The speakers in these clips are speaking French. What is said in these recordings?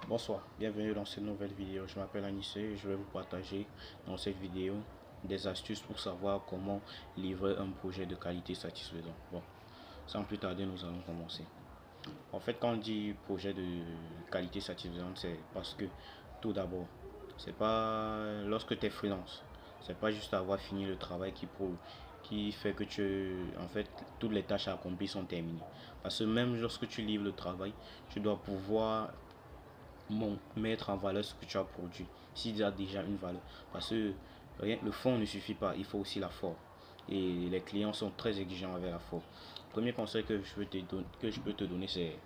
Bonsoir, bienvenue dans cette nouvelle vidéo. Je m'appelle Anissé et je vais vous partager dans cette vidéo des astuces pour savoir comment livrer un projet de qualité satisfaisant. Bon, sans plus tarder, nous allons commencer. En fait, quand on dit projet de qualité satisfaisante, c'est parce que tout d'abord, c'est pas lorsque tu es freelance, c'est pas juste avoir fini le travail qui fait que en fait, toutes les tâches accomplies sont terminées. Parce que même lorsque tu livres le travail, tu dois pouvoir mettre en valeur ce que tu as produit, s'il y a déjà une valeur. Parce que rien, le fond ne suffit pas, il faut aussi la forme. Et les clients sont très exigeants avec la forme. Le premier conseil que je peux te donner, c'est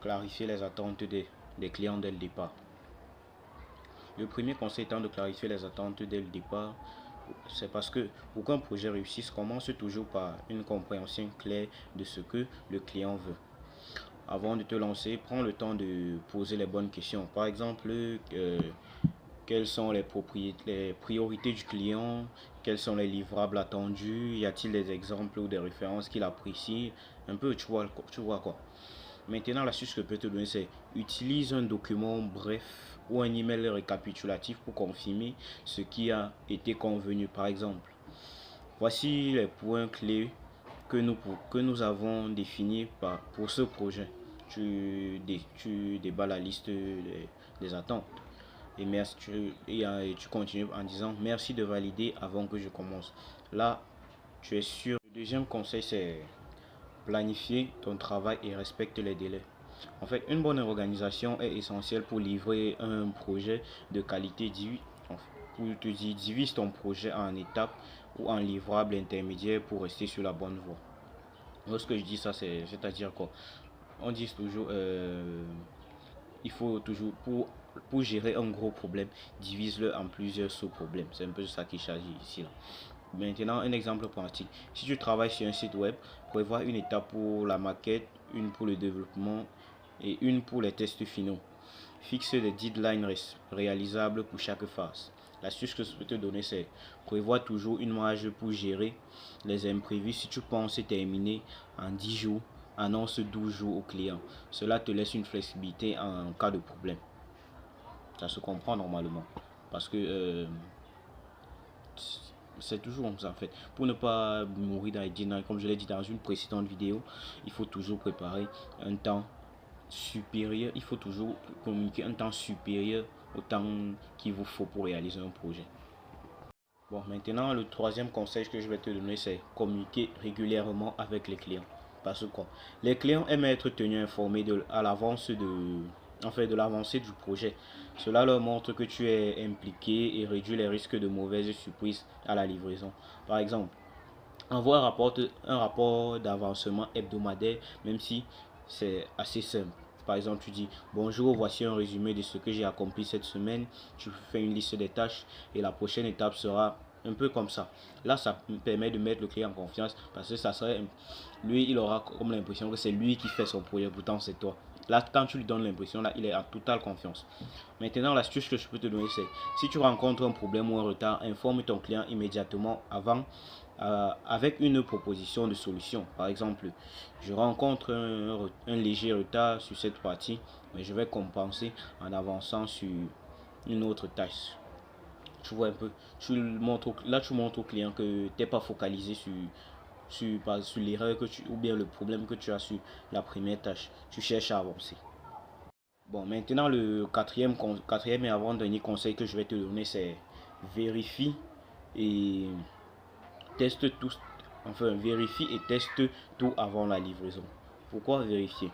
clarifier les attentes des clients dès le départ. Le premier conseil étant de clarifier les attentes dès le départ, c'est parce que pour qu'un projet réussisse, commence toujours par une compréhension claire de ce que le client veut. Avant de te lancer, prends le temps de poser les bonnes questions. Par exemple, quelles sont les priorités du client, quels sont les livrables attendus, y a-t-il des exemples ou des références qu'il apprécie, un peu, tu vois quoi. Maintenant, l'astuce que je peux te donner, c'est utilise un document bref ou un email récapitulatif pour confirmer ce qui a été convenu. Par exemple, voici les points clés que nous avons définis pour ce projet. Tu débats la liste des attentes. Et, merci, tu continues en disant merci de valider avant que je commence. Là, tu es sûr. Le deuxième conseil, c'est planifier ton travail et respecte les délais. En fait, une bonne organisation est essentielle pour livrer un projet de qualité. Divise ton projet en étapes ou en livrables intermédiaires pour rester sur la bonne voie. Lorsque je dis ça, c'est-à-dire quoi? On dit toujours, il faut toujours, pour gérer un gros problème, divise-le en plusieurs sous-problèmes. C'est un peu ça qui s'agit ici. Là. Maintenant, un exemple pratique. Si tu travailles sur un site web, prévois une étape pour la maquette, une pour le développement et une pour les tests finaux. Fixe des deadlines réalisables pour chaque phase. L'astuce que je peux te donner, c'est prévois toujours une marge pour gérer les imprévus. Si tu penses terminer en 10 jours, annonce 12 jours au client. Cela te laisse une flexibilité en cas de problème. Ça se comprend normalement. Parce que c'est toujours comme ça en fait. Pour ne pas mourir dans les deadlines, comme je l'ai dit dans une précédente vidéo, il faut toujours préparer un temps supérieur. Il faut toujours communiquer un temps supérieur au temps qu'il vous faut pour réaliser un projet. Bon, maintenant, le troisième conseil que je vais te donner, c'est communiquer régulièrement avec les clients. Parce que quoi? Les clients aiment être tenus informés à l'avance de l'avancée du projet. Cela leur montre que tu es impliqué et réduit les risques de mauvaises surprises à la livraison. Par exemple, envoie un rapport d'avancement hebdomadaire, même si c'est assez simple. Par exemple, tu dis bonjour, voici un résumé de ce que j'ai accompli cette semaine. Tu fais une liste des tâches et la prochaine étape sera un peu comme ça. Là, ça me permet de mettre le client en confiance parce que lui, il aura comme l'impression que c'est lui qui fait son projet, pourtant c'est toi. Là, quand tu lui donnes l'impression, là, il est en totale confiance. Maintenant, l'astuce que je peux te donner, c'est si tu rencontres un problème ou un retard, informe ton client immédiatement avant avec une proposition de solution. Par exemple, je rencontre un léger retard sur cette partie, mais je vais compenser en avançant sur une autre tâche. Tu vois un peu, là tu montres au client que tu n'es pas focalisé sur l'erreur ou bien le problème que tu as sur la première tâche. Tu cherches à avancer. Bon, maintenant le quatrième et avant-dernier conseil que je vais te donner, c'est vérifie et teste tout, vérifie et teste tout avant la livraison. Pourquoi vérifier?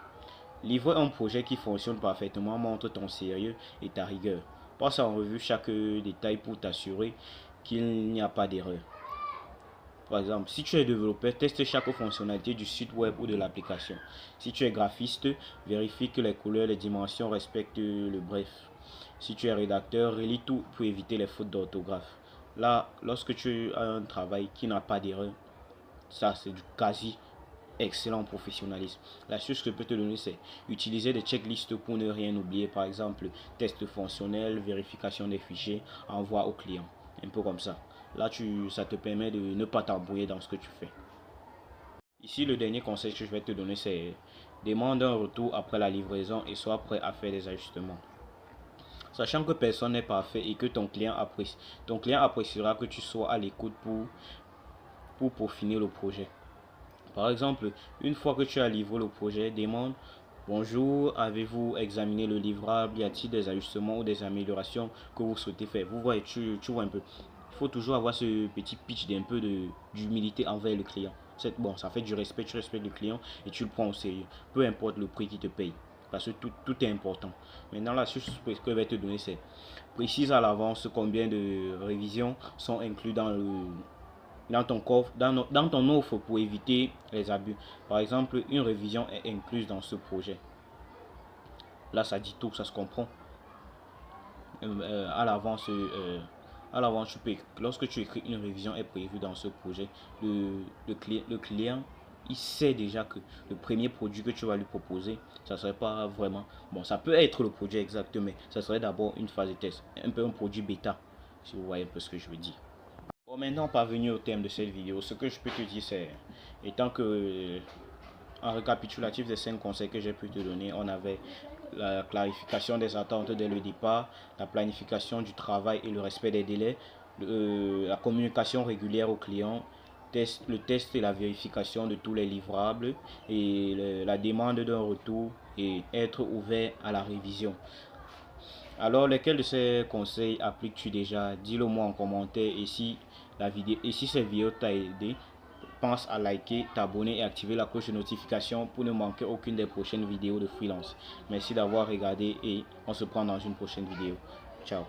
Livrer un projet qui fonctionne parfaitement montre ton sérieux et ta rigueur. Passe en revue chaque détail pour t'assurer qu'il n'y a pas d'erreur. Par exemple, si tu es développeur, teste chaque fonctionnalité du site web ou de l'application. Si tu es graphiste, vérifie que les couleurs et les dimensions respectent le bref. Si tu es rédacteur, relis tout pour éviter les fautes d'orthographe. Là, lorsque tu as un travail qui n'a pas d'erreur, ça c'est du quasi excellent professionnalisme. La chose que je peux te donner, c'est utiliser des checklists pour ne rien oublier. Par exemple, test fonctionnel, vérification des fichiers, envoi au client. Un peu comme ça. Là, ça te permet de ne pas t'embrouiller dans ce que tu fais. Ici, le dernier conseil que je vais te donner, c'est demande un retour après la livraison et sois prêt à faire des ajustements. Sachant que personne n'est parfait et que ton client appréciera que tu sois à l'écoute pour peaufiner le projet. Par exemple, une fois que tu as livré le projet, demande: bonjour, avez-vous examiné le livrable? Y a-t-il des ajustements ou des améliorations que vous souhaitez faire? Vous voyez, tu vois un peu. Il faut toujours avoir ce petit pitch d'un peu d'humilité envers le client. Bon, ça fait du respect, tu respectes le client et tu le prends au sérieux. Peu importe le prix qu'il te paye. Parce que tout est important. Maintenant, la chose que je vais te donner, c'est: précise à l'avance combien de révisions sont inclus dans ton offre pour éviter les abus. Par exemple, une révision est incluse dans ce projet. Là, ça dit tout, ça se comprend. À l'avance, lorsque tu écris une révision est prévue dans ce projet, le client, il sait déjà que le premier produit que tu vas lui proposer, ça serait pas vraiment, bon, ça peut être le produit exact, mais ça serait d'abord une phase de test, un peu un produit bêta, si vous voyez un peu ce que je veux dire. Bon, maintenant parvenu au thème de cette vidéo, ce que je peux te dire, c'est, étant que en récapitulatif des 5 conseils que j'ai pu te donner, on avait la clarification des attentes dès le départ, la planification du travail et le respect des délais, la communication régulière au client, le test et la vérification de tous les livrables et la demande d'un retour et être ouvert à la révision. Alors, lesquels de ces conseils appliques-tu déjà? Dis-le moi en commentaire, et si cette vidéo t'a aidé, pense à liker, t'abonner et activer la cloche de notification pour ne manquer aucune des prochaines vidéos de freelance. Merci d'avoir regardé et on se prend dans une prochaine vidéo. Ciao.